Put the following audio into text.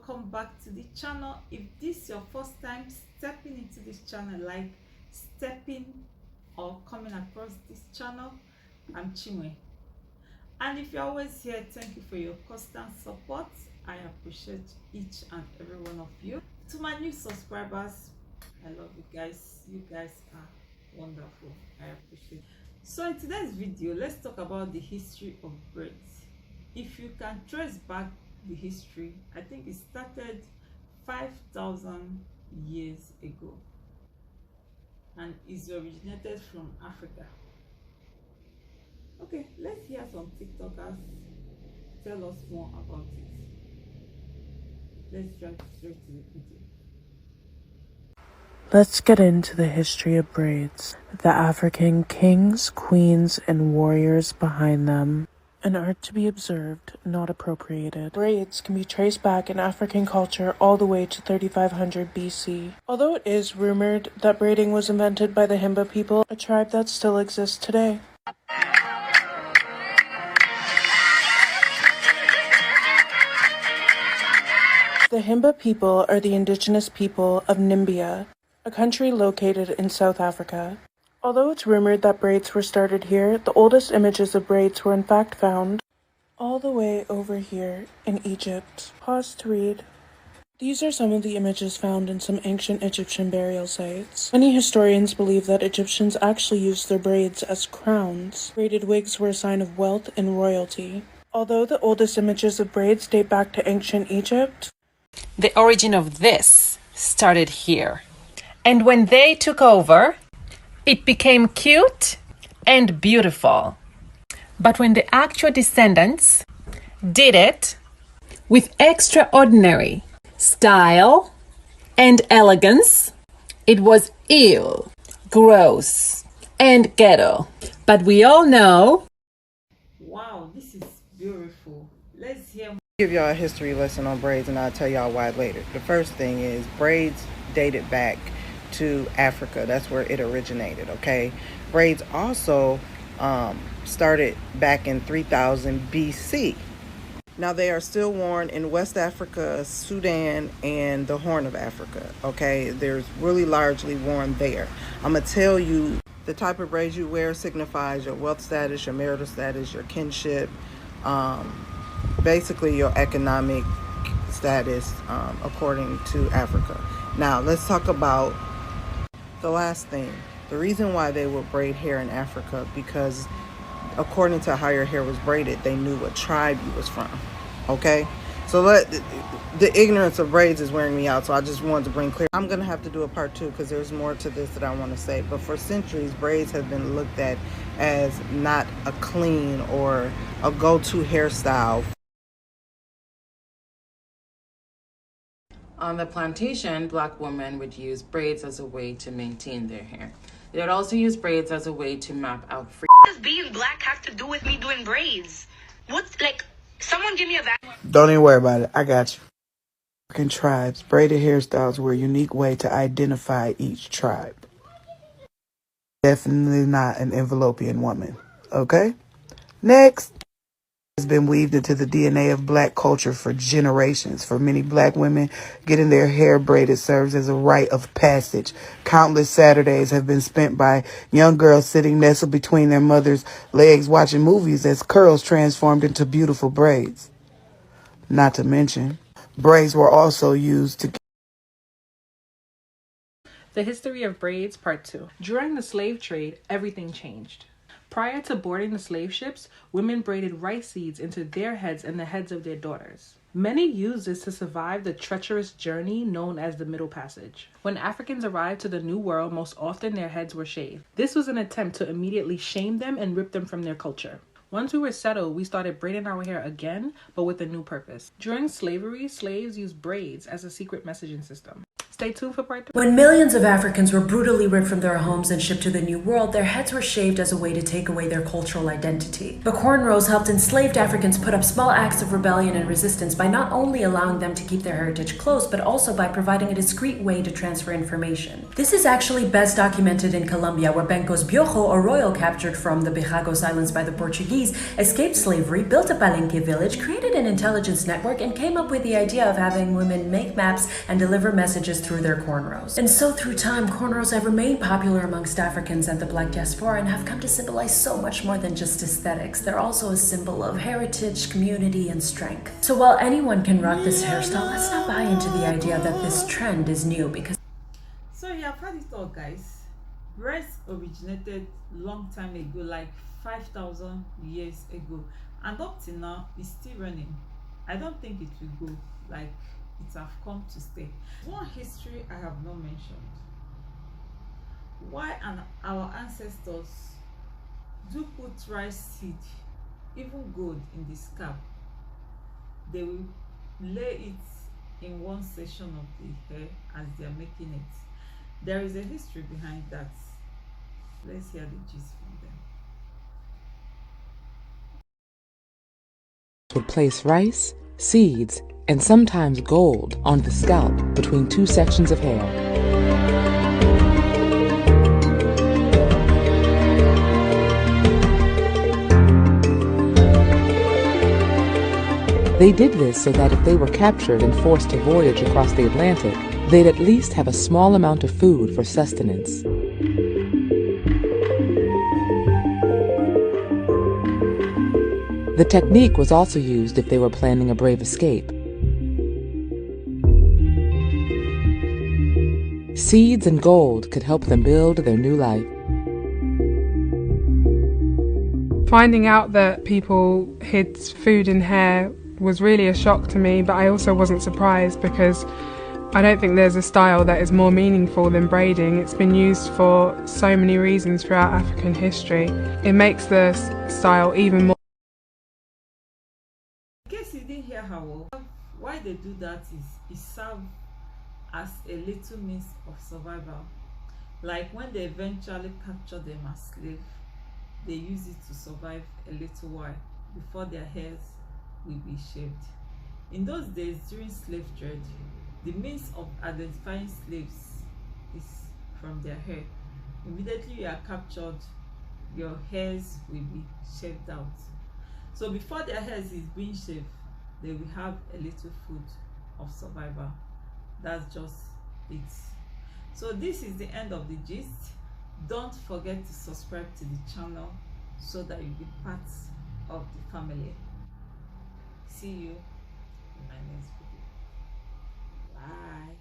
welcome back to the channel. If this is your first time stepping into this channel, like stepping or coming across this channel, I'm Chinwe, and if you're always here, thank you for your constant support. I appreciate each and every one of you. To my new subscribers, I love you guys. You guys are wonderful. I appreciate it. So in today's video, let's talk about the history of braids. If you can trace back the history, I think it started 5,000 years ago and is originated from Africa. Okay, let's hear some TikTokers tell us more about it. Let's jump straight to the video. Let's get into the history of braids, the African kings, queens, and warriors behind them. An art to be observed, not appropriated. Braids can be traced back in African culture all the way to 3500 BC. Although it is rumored that braiding was invented by the Himba people, a tribe that still exists today. The Himba people are the indigenous people of Namibia, a country located in South Africa. Although it's rumored that braids were started here, the oldest images of braids were in fact found all the way over here in Egypt. Pause to read. These are some of the images found in some ancient Egyptian burial sites. Many historians believe that Egyptians actually used their braids as crowns. Braided wigs were a sign of wealth and royalty. Although the oldest images of braids date back to ancient Egypt, the origin of this started here. And when they took over, it became cute and beautiful. But when the actual descendants did it with extraordinary style and elegance, it was ill, gross, and ghetto. But we all know. Wow, this is beautiful. Let's hear. Give y'all a history lesson on braids, and I'll tell y'all why later. The first thing is braids dated back to Africa. That's where it originated. Okay, braids also started back in 3000 BC. Now they are still worn in West Africa, Sudan, and the Horn of Africa. Okay, there's really largely worn there. I'm gonna tell you the type of braids you wear signifies your wealth status, your marital status, your kinship, basically your economic status according to Africa. Now let's talk about the last thing. The reason why they would braid hair in Africa, because according to how your hair was braided, they knew what tribe you was from. Okay, so the ignorance of braids is wearing me out, so I just wanted to bring clear. I'm gonna have to do a part 2 because there's more to this that I want to say. But for centuries, braids have been looked at as not a clean or a go-to hairstyle. On the plantation, Black women would use braids as a way to maintain their hair. They would also use braids as a way to map out free. What does being black have to do with me doing braids? What's like, someone give me a vacuum. Don't even worry about it. I got you. African tribes, braided hairstyles were a unique way to identify each tribe. Definitely not an envelopian woman. Okay? Next. Has been weaved into the DNA of Black culture for generations. For many Black women, getting their hair braided serves as a rite of passage. Countless Saturdays have been spent by young girls sitting nestled between their mother's legs watching movies as curls transformed into beautiful braids. Not to mention, braids were also used to... The history of braids, part 2. During the slave trade, everything changed. Prior to boarding the slave ships, women braided rice seeds into their heads and the heads of their daughters. Many used this to survive the treacherous journey known as the Middle Passage. When Africans arrived to the New World, most often their heads were shaved. This was an attempt to immediately shame them and rip them from their culture. Once we were settled, we started braiding our hair again, but with a new purpose. During slavery, slaves used braids as a secret messaging system. Stay tuned for part 3. When millions of Africans were brutally ripped from their homes and shipped to the New World, their heads were shaved as a way to take away their cultural identity. But cornrows helped enslaved Africans put up small acts of rebellion and resistance by not only allowing them to keep their heritage close, but also by providing a discreet way to transfer information. This is actually best documented in Colombia, where Bencos Biojo, a royal captured from the Bijagos Islands by the Portuguese, escaped slavery, built a Palenque village, created an intelligence network, and came up with the idea of having women make maps and deliver messages through their cornrows. And so through time, cornrows have remained popular amongst Africans and the Black diaspora and have come to symbolize so much more than just aesthetics. They're also a symbol of heritage, community, and strength. So while anyone can rock this hairstyle, let's not buy into the idea that this trend is new, because... So you have heard it all, guys. Braids originated long time ago, like 5,000 years ago, and up till now it's still running. I don't think it will go, like it have come to stay. One history I have not mentioned: why our ancestors do put rice seed, even gold, in the scalp. They will lay it in one section of the hair as they are making it. There is a history behind that. Let's hear the gist from them. Would place rice, seeds, and sometimes gold on the scalp between two sections of hair. They did this so that if they were captured and forced to voyage across the Atlantic, they'd at least have a small amount of food for sustenance. The technique was also used if they were planning a brave escape. Seeds and gold could help them build their new life. Finding out that people hid food in hair was really a shock to me, but I also wasn't surprised because I don't think there's a style that is more meaningful than braiding. It's been used for so many reasons throughout African history. It makes the style even more. In case you didn't hear her well, why they do that is it serves as a little means of survival. Like when they eventually capture them as slaves, they use it to survive a little while before their hairs will be shaved. In those days, during slave trade, the means of identifying slaves is from their hair. Immediately you are captured, your hairs will be shaved out. So before their hairs is being shaved, they will have a little food of survival. That's just it. So this is the end of the gist. Don't forget to subscribe to the channel so that you'll be part of the family. See you in my next video. Bye.